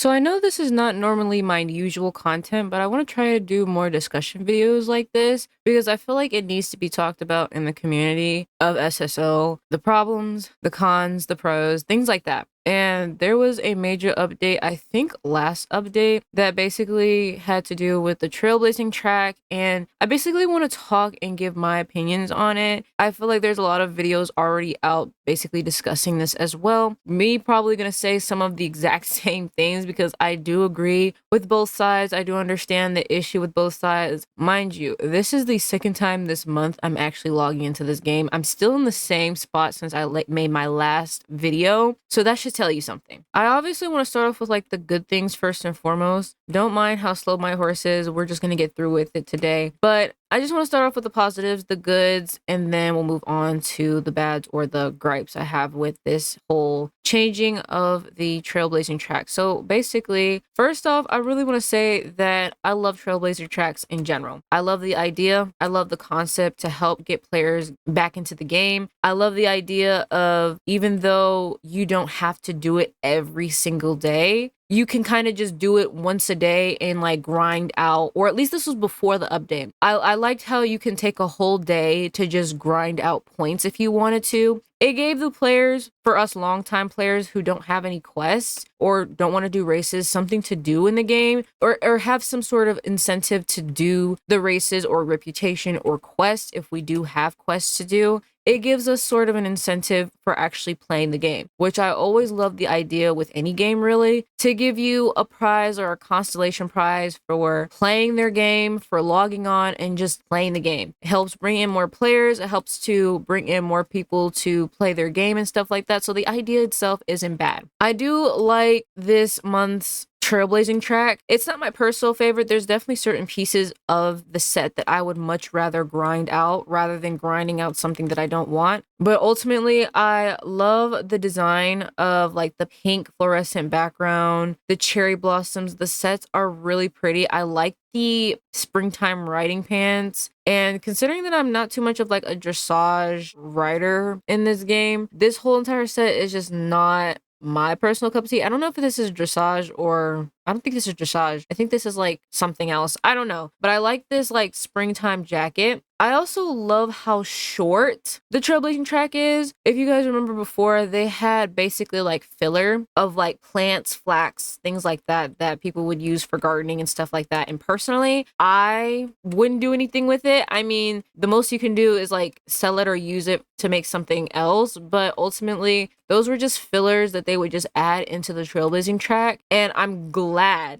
So I know this is not normally my usual content, but I want to try to do more discussion videos like this because I feel like it needs to be talked about in the community of SSO, the problems, the cons, the pros, things like that. And there was a major update, I think last update, that basically had to do with the trailblazing track. And I basically want to talk and give my opinions on it. I feel like there's a lot of videos already out basically discussing this as well. Me probably going to say some of the exact same things because I do agree with both sides. I do understand the issue with both sides. Mind you, this is the second time this month I'm actually logging into this game. I'm still in the same spot since I made my last video. So that should tell you something. I obviously want to start off with like the good things first and foremost. Don't mind how slow my horse is. We're just going to get through with it today. But I just want to start off with the positives, the goods, and then we'll move on to the bads or the gripes I have with this whole changing of the trailblazing track. So basically, first off, I really want to say that I love trailblazer tracks in general. I love the idea. I love the concept to help get players back into the game. I love the idea of even though you don't have to do it every single day, you can kind of just do it once a day and like grind out, or at least this was before the update. I liked how you can take a whole day to just grind out points if you wanted to. It gave the players, for us longtime players who don't have any quests or don't want to do races, something to do in the game or have some sort of incentive to do the races or reputation or quests if we do have quests to do. It gives us sort of an incentive for actually playing the game, which I always love the idea with any game really, to give you a prize or a constellation prize for playing their game, for logging on and just playing the game. It helps bring in more players. It helps to bring in more people to play their game and stuff like that. So the idea itself isn't bad. I do like this month's trailblazing track. It's not my personal favorite. There's definitely certain pieces of the set that I would much rather grind out rather than grinding out something that I don't want. But ultimately, I love the design of like the pink fluorescent background, the cherry blossoms. The sets are really pretty. I like the springtime riding pants. And considering that I'm not too much of like a dressage rider in this game, this whole entire set is just not my personal cup of tea. I don't know if this is dressage or I don't think this is dressage. I think this is like something else. I don't know. But I like this like springtime jacket. I also love how short the trailblazing track is. If you guys remember before, they had basically like filler of like plants, flax, things like that that people would use for gardening and stuff like that. And personally, I wouldn't do anything with it. I mean, the most you can do is like sell it or use it to make something else. But ultimately, those were just fillers that they would just add into the trailblazing track. And I'm glad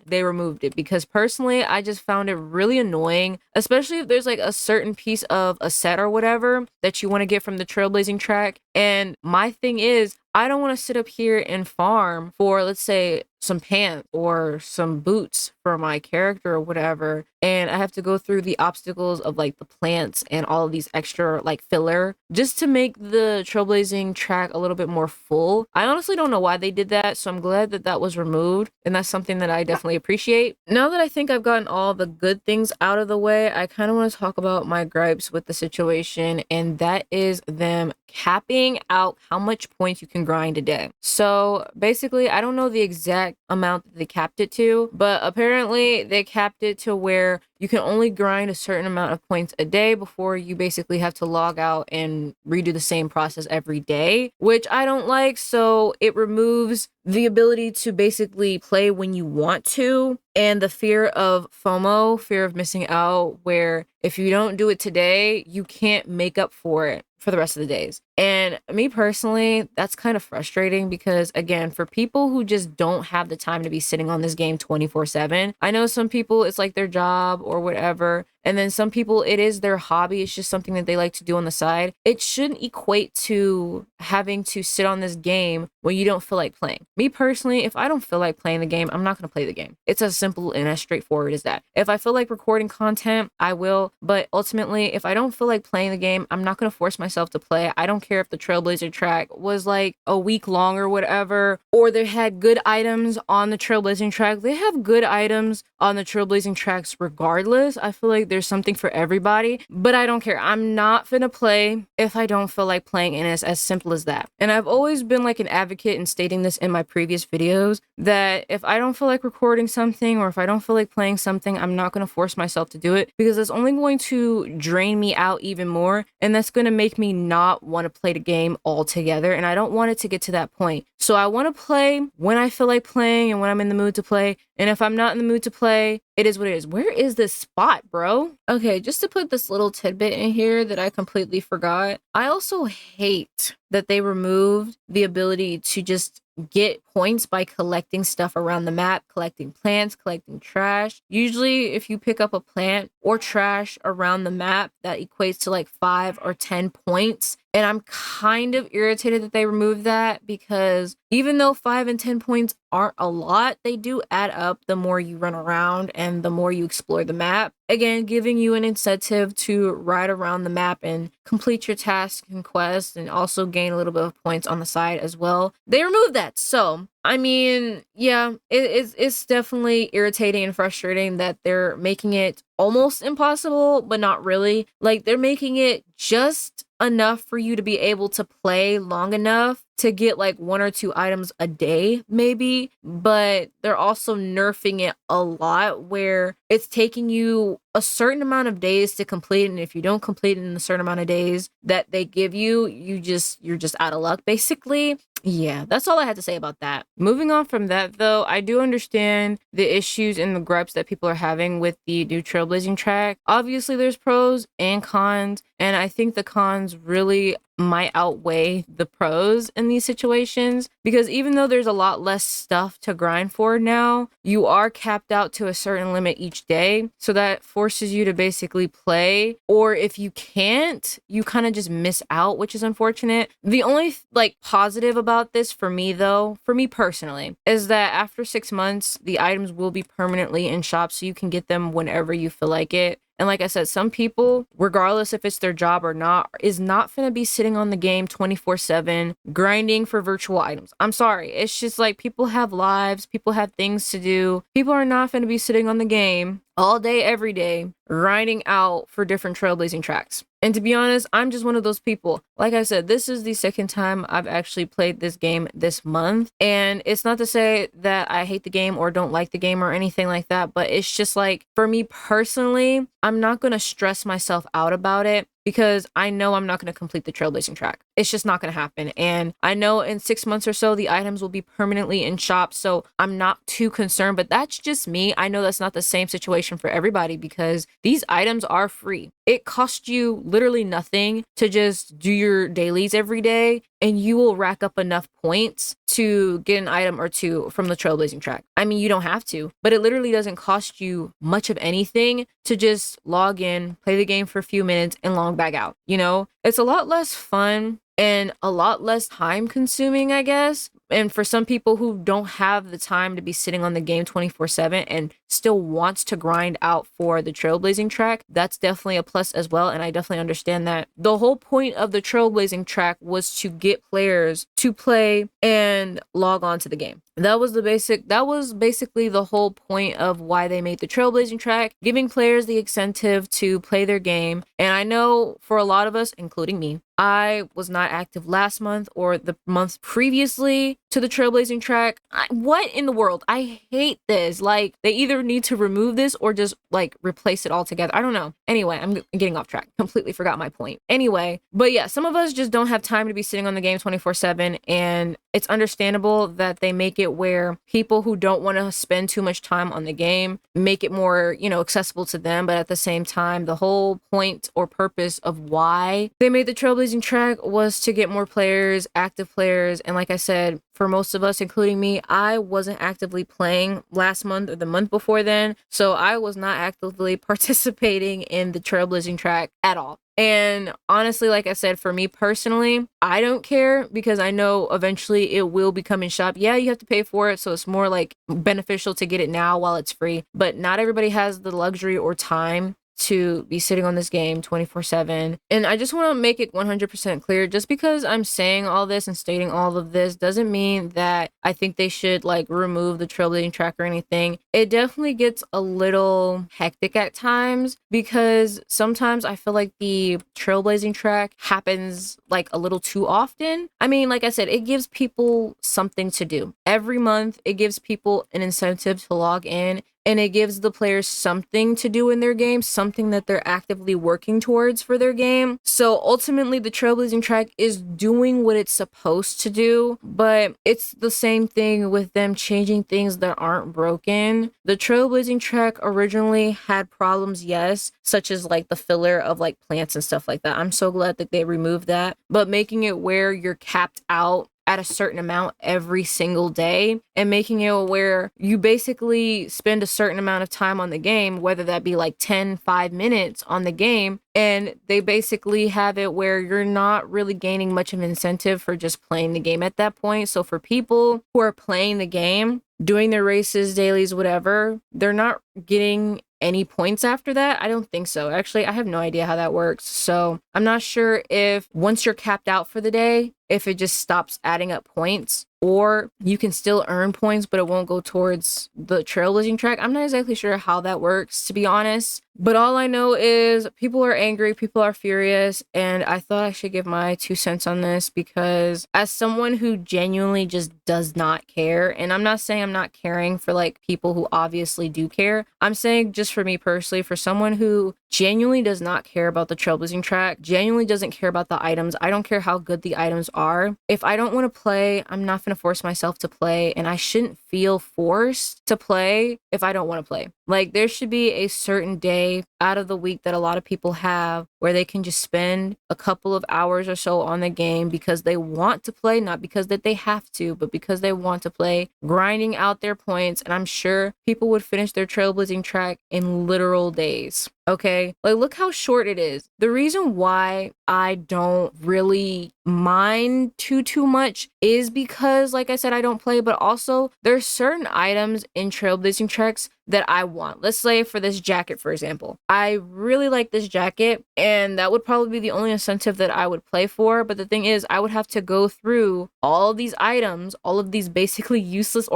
they removed it because personally, I just found it really annoying, especially if there's like a certain piece of a set or whatever that you want to get from the trailblazing track. And my thing is, I don't want to sit up here and farm for, let's say, some pants or some boots for my character or whatever. And I have to go through the obstacles of like the plants and all of these extra like filler just to make the trailblazing track a little bit more full. I honestly don't know why they did that. So I'm glad that that was removed. And that's something that I definitely appreciate. Now that I think I've gotten all the good things out of the way, I kind of want to talk about my gripes with the situation. And that is them capping out how much points you can grind a day. So basically, I don't know the exact amount that they capped it to, but apparently they capped it to where you can only grind a certain amount of points a day before you basically have to log out and redo the same process every day, which I don't like. So it removes the ability to basically play when you want to and the fear of FOMO, fear of missing out, where if you don't do it today, you can't make up for it for the rest of the days. And me personally, that's kind of frustrating because, again, for people who just don't have the time to be sitting on this game 24/7, I know some people it's like their job or whatever. And then some people, it is their hobby. It's just something that they like to do on the side. It shouldn't equate to having to sit on this game when you don't feel like playing. Me personally, if I don't feel like playing the game, I'm not going to play the game. It's as simple and as straightforward as that. If I feel like recording content, I will. But ultimately, if I don't feel like playing the game, I'm not going to force myself to play. I don't care if the trailblazer track was like a week long or whatever, or they had good items on the trailblazing track. They have good items on the trailblazing tracks regardless. I feel like there's something for everybody, but I don't care. I'm not finna play if I don't feel like playing, and it's as simple as that. And I've always been like an advocate in stating this in my previous videos, that if I don't feel like recording something or if I don't feel like playing something, I'm not going to force myself to do it, because it's only going to drain me out even more, and that's going to make me not want to play the game altogether, and I don't want it to get to that point. So I want to play when I feel like playing and when I'm in the mood to play, and if I'm not in the mood to play, it is what it is. Where is this spot, bro? Okay, just to put this little tidbit in here that I completely forgot, I also hate that they removed the ability to just get points by collecting stuff around the map, collecting plants, collecting trash. Usually if you pick up a plant or trash around the map, that equates to like 5 or 10 points. And I'm kind of irritated that they removed that, because even though 5 and 10 points aren't a lot, they do add up the more you run around and the more you explore the map. Again, giving you an incentive to ride around the map and complete your tasks and quests, and also gain a little bit of points on the side as well. They removed that. So, I mean, yeah, it's definitely irritating and frustrating that they're making it almost impossible, but not really. Like, they're making it just enough for you to be able to play long enough to get like 1 or 2 items a day, maybe, but they're also nerfing it a lot, where it's taking you a certain amount of days to complete, and if you don't complete it in a certain amount of days that they give you, you're just out of luck, basically. Yeah, that's all I had to say about that. Moving on from that, though, I do understand the issues and the gripes that people are having with the new trailblazing track. Obviously, there's pros and cons, and I think the cons really might outweigh the pros in these situations, because even though there's a lot less stuff to grind for now, you are capped out to a certain limit each day, so that forces you to basically play, or if you can't, you kind of just miss out, which is unfortunate. The only like positive about this for me, though, for me personally, is that after 6 months the items will be permanently in shops, so you can get them whenever you feel like it. And like I said, some people, regardless if it's their job or not, is not finna be sitting on the game 24/7 grinding for virtual items. I'm sorry. It's just like, people have lives, people have things to do. People are not finna be sitting on the game all day, every day, grinding out for different trailblazing tracks. And to be honest, I'm just one of those people. Like I said, this is the second time I've actually played this game this month. And it's not to say that I hate the game or don't like the game or anything like that, but it's just like, for me personally, I'm not going to stress myself out about it, because I know I'm not going to complete the trailblazing track. It's just not going to happen. And I know in 6 months or so, the items will be permanently in shops, so I'm not too concerned, but that's just me. I know that's not the same situation for everybody, because these items are free. It costs you literally nothing to just do your dailies every day, and you will rack up enough points to get an item or two from the trailblazing track. I mean, you don't have to, but it literally doesn't cost you much of anything to just log in, play the game for a few minutes, and log back out. You know, it's a lot less fun and a lot less time consuming, I guess. And for some people who don't have the time to be sitting on the game 24/7 and still wants to grind out for the trailblazing track, that's definitely a plus as well. And I definitely understand that. The whole point of the trailblazing track was to get players to play and log on to the game. That was basically the whole point of why they made the trailblazing track, giving players the incentive to play their game. And I know for a lot of us, including me, I was not active last month or the month previously to the trailblazing track. What in the world? I hate this. Like, they either need to remove this or just like replace it altogether. I don't know. Anyway, I'm getting off track. Completely forgot my point. Anyway, but yeah, some of us just don't have time to be sitting on the game 24/7, and it's understandable that they make it where people who don't want to spend too much time on the game make it more, accessible to them. But at the same time, the whole point or purpose of why they made the trailblazing track was to get more players, active players. And like I said, for most of us, including me, I wasn't actively playing last month or the month before then, so I was not actively participating in the trailblazing track at all. And honestly, like I said, for me personally, I don't care, because I know eventually it will become in shop. Yeah, you have to pay for it, so it's more like beneficial to get it now while it's free. But not everybody has the luxury or time to be sitting on this game 24/7. And I just want to make it 100% clear, just because I'm saying all this and stating all of this doesn't mean that I think they should like remove the trailblazing track or anything. It definitely gets a little hectic at times because sometimes I feel like the trailblazing track happens like a little too often. I mean, like I said, it gives people something to do. Every month, it gives people an incentive to log in, and it gives the players something to do in their game, something that they're actively working towards for their game. So ultimately, the trailblazing track is doing what it's supposed to do, but it's the same thing with them changing things that aren't broken. The trailblazing track originally had problems, yes, such as like the filler of like plants and stuff like that. I'm so glad that they removed that, but making it where you're capped out at a certain amount every single day and making it where you basically spend a certain amount of time on the game, whether that be like 5 minutes on the game, and they basically have it where you're not really gaining much of an incentive for just playing the game at that point. So for people who are playing the game, doing their races, dailies, whatever, they're not getting any points after that. I don't think so. Actually, I have no idea how that works. So I'm not sure if once you're capped out for the day, if it just stops adding up points, or you can still earn points, but it won't go towards the trailblazing track. I'm not exactly sure how that works, to be honest. But all I know is people are angry, people are furious, and I thought I should give my 2 cents on this because as someone who genuinely just does not care, and I'm not saying I'm not caring for like people who obviously do care, I'm saying just for me personally, for someone who genuinely does not care about the trailblazing track, genuinely doesn't care about the items. I don't care how good the items are. If I don't want to play, I'm not going to force myself to play, and I shouldn't feel forced to play if I don't want to play. Like, there should be a certain day out of the week that a lot of people have where they can just spend a couple of hours or so on the game because they want to play, not because that they have to, but because they want to play, grinding out their points. And I'm sure people would finish their trailblazing track in literal days. Okay, like look how short it is. The reason why I don't really mind too much is because, like I said, I don't play, but also there's certain items in trailblazing tracks that I want. Let's say for this jacket, for example, I really like this jacket, and that would probably be the only incentive that I would play for. But the thing is, I would have to go through all of these items, all of these basically useless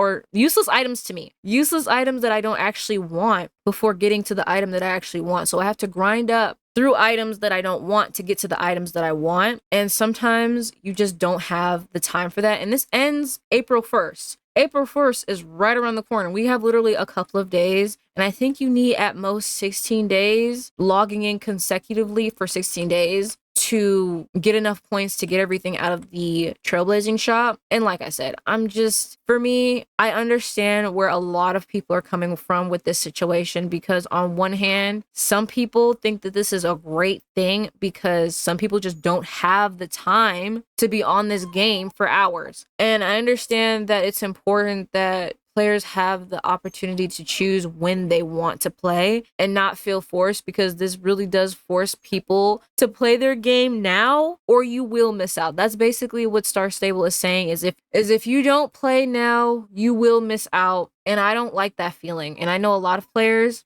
items to me, useless items that I don't actually want before getting to the item that I actually want. So I have to grind up through items that I don't want to get to the items that I want. And sometimes you just don't have the time for that. And this ends April 1st. April 1st is right around the corner. We have literally a couple of days, and I think you need at most 16 days, logging in consecutively for 16 days to get enough points to get everything out of the trailblazing shop. And like I said, for me, I understand where a lot of people are coming from with this situation, because on one hand, some people think that this is a great thing because some people just don't have the time to be on this game for hours. And I understand that it's important that players have the opportunity to choose when they want to play and not feel forced, because this really does force people to play their game now or you will miss out. That's basically what Star Stable is saying, is if you don't play now, you will miss out. And I don't like that feeling. And I know a lot of players,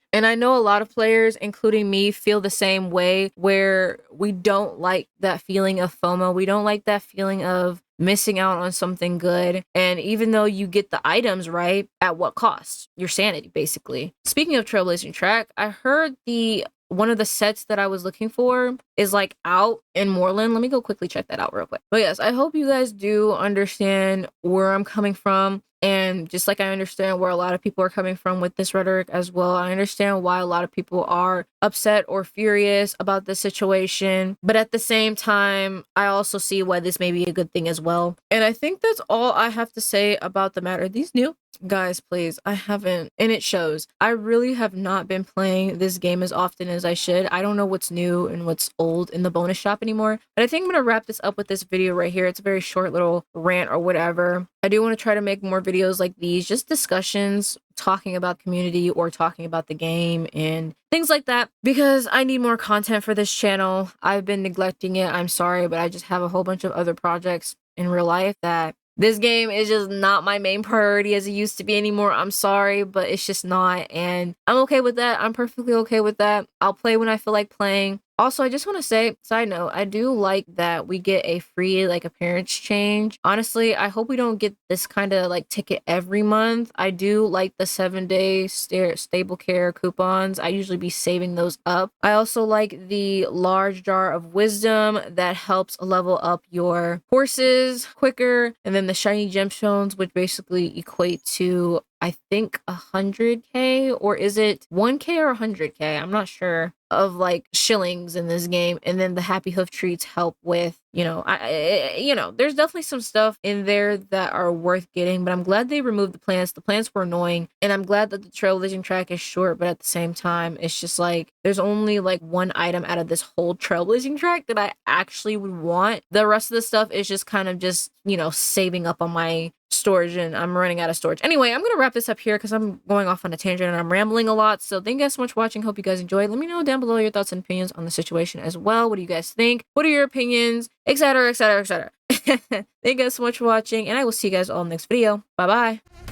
including me, feel the same way, where we don't like that feeling of FOMO. We don't like that feeling of missing out on something good. And even though you get the items, right, at what cost? Your sanity, basically. Speaking of trailblazing track, I heard one of the sets that I was looking for is like out in Moreland. Let me go quickly check that out real quick. But yes, I hope you guys do understand where I'm coming from. And just like I understand where a lot of people are coming from with this rhetoric as well, I understand why a lot of people are upset or furious about the situation. But at the same time, I also see why this may be a good thing as well. And I think that's all I have to say about the matter. These new guys, please, I haven't, and it shows. I really have not been playing this game as often as I should. I don't know what's new and what's old in the bonus shop anymore. But I think I'm going to wrap this up with this video right here. It's a very short little rant or whatever. I do want to try to make more videos like these, just discussions, talking about community or talking about the game and things like that, because I need more content for this channel. I've been neglecting it. I'm sorry, but I just have a whole bunch of other projects in real life that This game is just not my main priority as it used to be anymore. I'm sorry, but it's just not. And I'm okay with that. I'm perfectly okay with that. I'll play when I feel like playing. Also, I just want to say, side note, I do like that we get a free like appearance change. Honestly, I hope we don't get this kind of like ticket every month. I do like the 7-day stable care coupons. I usually be saving those up. I also like the large jar of wisdom that helps level up your horses quicker. And then the shiny gemstones, which basically equate to, I think, 100k, or is it 1k or 100k? I'm not sure, of like shillings in this game. And then the happy hoof treats help with, there's definitely some stuff in there that are worth getting, but I'm glad they removed the plants. The plants were annoying, and I'm glad that the trailblazing track is short, but at the same time, it's just like there's only like one item out of this whole trailblazing track that I actually would want. The rest of the stuff is just kind of just, saving up on my storage, and I'm running out of storage. Anyway, I'm gonna wrap this up here because I'm going off on a tangent and I'm rambling a lot. So thank you guys so much for watching. Hope you guys enjoyed. Let me know down below your thoughts and opinions on the situation as well. What do you guys think? What are your opinions? Etc, etc, etc. Thank you guys so much for watching, and I will see you guys all in the next video. Bye bye.